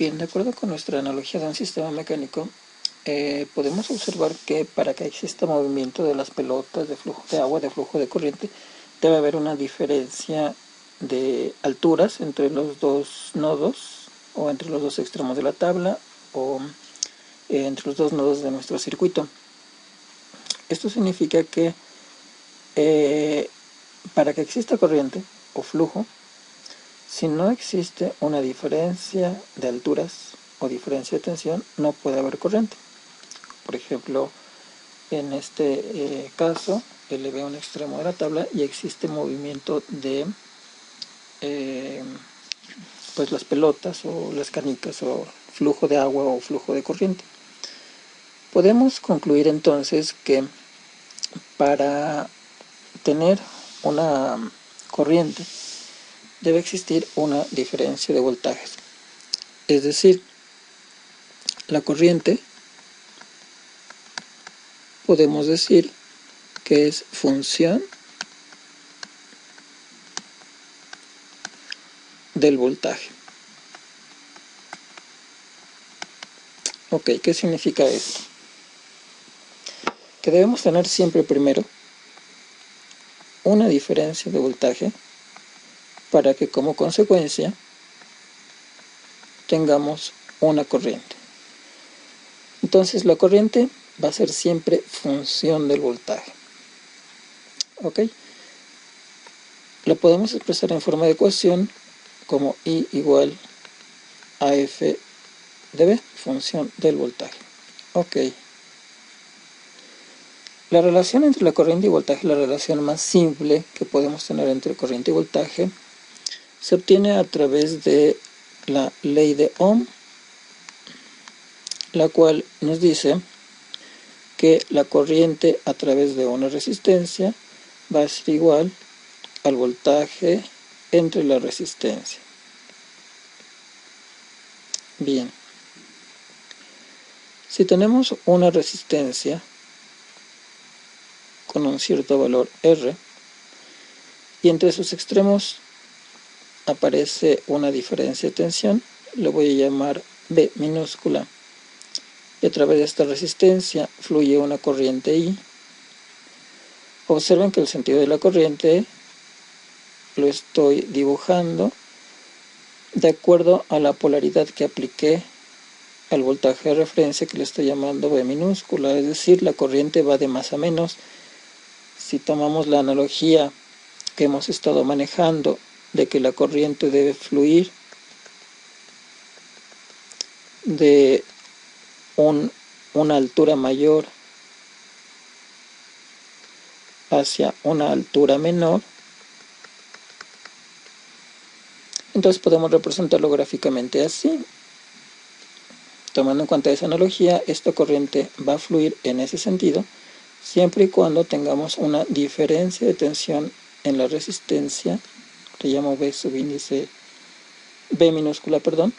Bien, de acuerdo con nuestra analogía de un sistema mecánico, podemos observar que para que exista movimiento de las pelotas, de flujo de agua, de flujo de corriente, debe haber una diferencia de alturas entre los dos nodos o entre los dos extremos de la tabla o entre los dos nodos de nuestro circuito. Esto significa que para que exista corriente o flujo, si no existe una diferencia de alturas o diferencia de tensión, no puede haber corriente. Por ejemplo, en este caso, elevé un extremo de la tabla y existe movimiento de pues las pelotas o las canicas o flujo de agua o flujo de corriente. Podemos concluir entonces que para tener una corriente debe existir una diferencia de voltajes. Es decir, la corriente podemos decir que es función del voltaje. Ok, ¿qué significa esto? Que debemos tener siempre primero una diferencia de voltaje para que como consecuencia tengamos una corriente. Entonces la corriente va a ser siempre función del voltaje. ¿Ok? La podemos expresar en forma de ecuación como I igual a F de B, función del voltaje. Ok. La relación entre la corriente y voltaje, la relación más simple que podemos tener entre corriente y voltaje, se obtiene a través de la ley de Ohm, la cual nos dice que la corriente a través de una resistencia va a ser igual al voltaje entre la resistencia. Bien, si tenemos una resistencia con un cierto valor R y entre sus extremos aparece una diferencia de tensión, le voy a llamar B minúscula, y a través de esta resistencia fluye una corriente I. Observen que el sentido de la corriente lo estoy dibujando de acuerdo a la polaridad que apliqué al voltaje de referencia, que le estoy llamando B minúscula, es decir, la corriente va de más a menos. Si tomamos la analogía que hemos estado manejando de que la corriente debe fluir de una altura mayor hacia una altura menor, entonces podemos representarlo gráficamente así. Tomando en cuenta esa analogía, esta corriente va a fluir en ese sentido siempre y cuando tengamos una diferencia de tensión en la resistencia, le llamo B subíndice, B minúscula, perdón.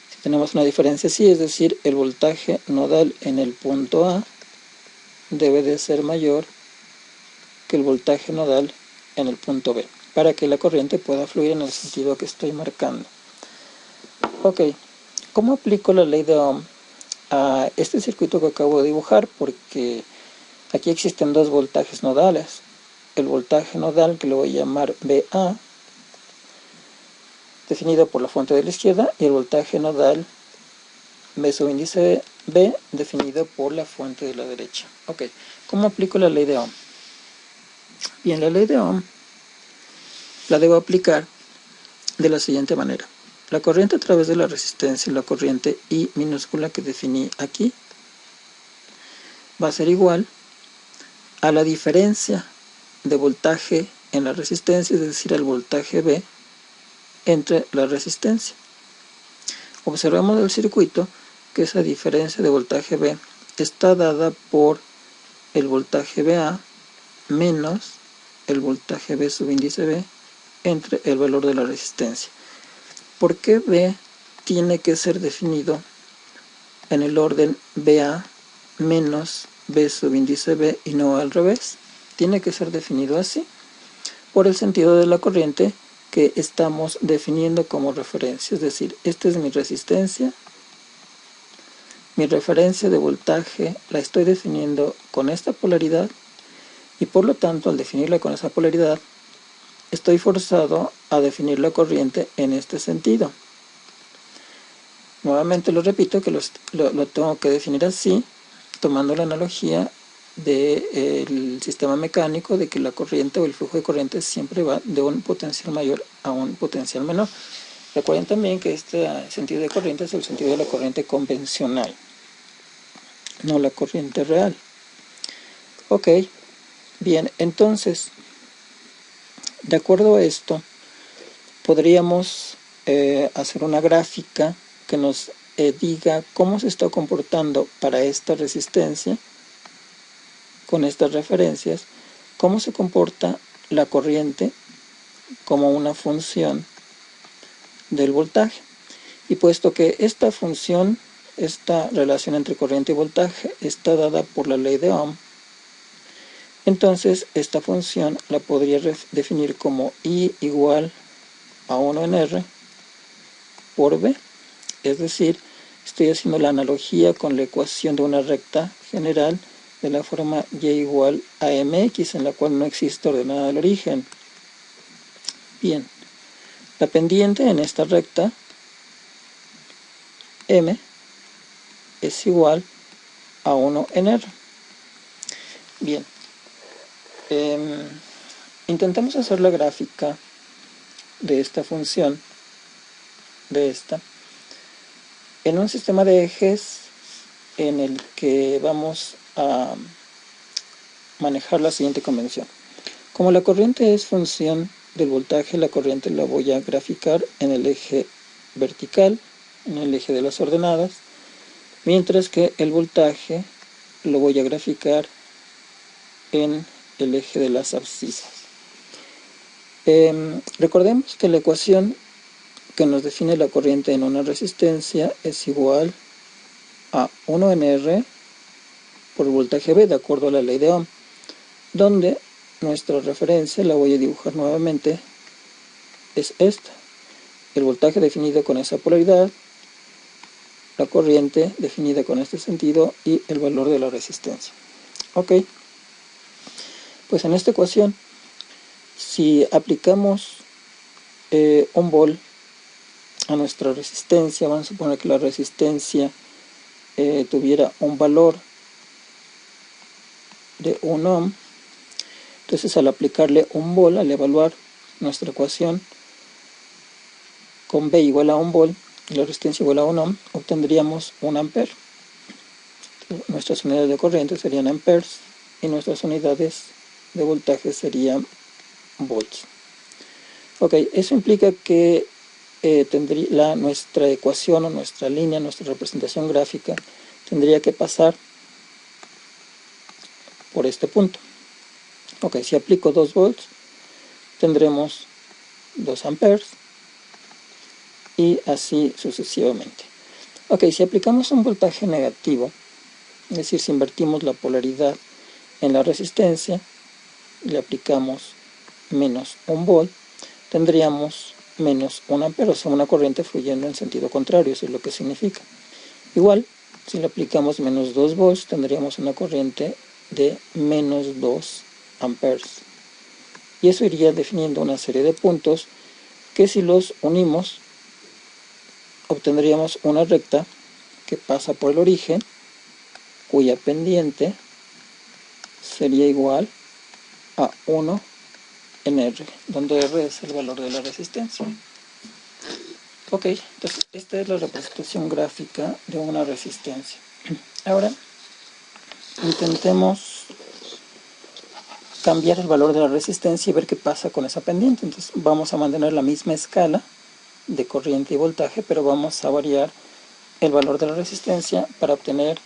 Si tenemos una diferencia así, es decir, el voltaje nodal en el punto A debe de ser mayor que el voltaje nodal en el punto B, para que la corriente pueda fluir en el sentido que estoy marcando. Ok, ¿cómo aplico la ley de Ohm a este circuito que acabo de dibujar? Porque aquí existen dos voltajes nodales. El voltaje nodal, que lo voy a llamar BA, definido por la fuente de la izquierda, y el voltaje nodal B subíndice B, definido por la fuente de la derecha. Ok, ¿cómo aplico la ley de Ohm? Bien, la ley de Ohm la debo aplicar de la siguiente manera. La corriente a través de la resistencia, la corriente I minúscula que definí aquí, va a ser igual a la diferencia de voltaje en la resistencia, es decir, al voltaje B entre la resistencia. Observamos del circuito que esa diferencia de voltaje B está dada por el voltaje BA menos el voltaje B subíndice B entre el valor de la resistencia. ¿Por qué B tiene que ser definido en el orden BA menos B subíndice B y no al revés? Tiene que ser definido así por el sentido de la corriente que estamos definiendo como referencia, es decir, esta es mi resistencia, mi referencia de voltaje la estoy definiendo con esta polaridad y por lo tanto al definirla con esa polaridad estoy forzado a definir la corriente en este sentido. Nuevamente lo repito que lo tengo que definir así, tomando la analogía del sistema mecánico de que la corriente o el flujo de corriente siempre va de un potencial mayor a un potencial menor. Recuerden también que este sentido de corriente es el sentido de la corriente convencional, no la corriente real. Ok, bien, entonces, de acuerdo a esto, podríamos hacer una gráfica que nos diga cómo se está comportando para esta resistencia con estas referencias, cómo se comporta la corriente como una función del voltaje. Y puesto que esta función, esta relación entre corriente y voltaje está dada por la ley de Ohm, entonces esta función la podría definir como I igual a 1 en R por B. Es decir, estoy haciendo la analogía con la ecuación de una recta general de la forma y igual a mx, en la cual no existe ordenada del origen. Bien, la pendiente en esta recta, m, es igual a 1 en r. Bien, intentemos hacer la gráfica de esta función, de esta, en un sistema de ejes en el que vamos a manejar la siguiente convención. Como la corriente es función del voltaje, la corriente la voy a graficar en el eje vertical, en el eje de las ordenadas, mientras que el voltaje lo voy a graficar en el eje de las abscisas. Recordemos que la ecuación que nos define la corriente en una resistencia es igual a 1 en R por el voltaje B, de acuerdo a la ley de Ohm, donde nuestra referencia, la voy a dibujar nuevamente, es esta. El voltaje definido con esa polaridad, la corriente definida con este sentido y el valor de la resistencia. Ok, pues en esta ecuación, si aplicamos 1 volt a nuestra resistencia, vamos a suponer que la resistencia tuviera un valor de 1 ohm, entonces al aplicarle 1 volt, al evaluar nuestra ecuación con B igual a 1 volt y la resistencia igual a 1 ohm, obtendríamos 1 ampere. Nuestras unidades de corriente serían amperes y nuestras unidades de voltaje serían volts. Ok, eso implica que nuestra ecuación o nuestra línea, nuestra representación gráfica tendría que pasar por este punto. Ok, si aplico 2 volts tendremos 2 amperes y así sucesivamente. Ok, si aplicamos un voltaje negativo, es decir, si invertimos la polaridad en la resistencia, le aplicamos menos 1 volt, tendríamos menos 1 ampere, o sea, una corriente fluyendo en sentido contrario, eso es lo que significa. Igual, si le aplicamos menos 2 volts, tendríamos una corriente de menos 2 amperes. Y eso iría definiendo una serie de puntos que si los unimos, obtendríamos una recta que pasa por el origen, cuya pendiente sería igual a 1 en R, donde R es el valor de la resistencia. Ok, entonces esta es la representación gráfica de una resistencia. Ahora intentemos cambiar el valor de la resistencia y ver qué pasa con esa pendiente. Entonces vamos a mantener la misma escala de corriente y voltaje, pero vamos a variar el valor de la resistencia para obtener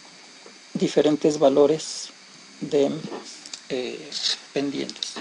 diferentes valores de pendientes.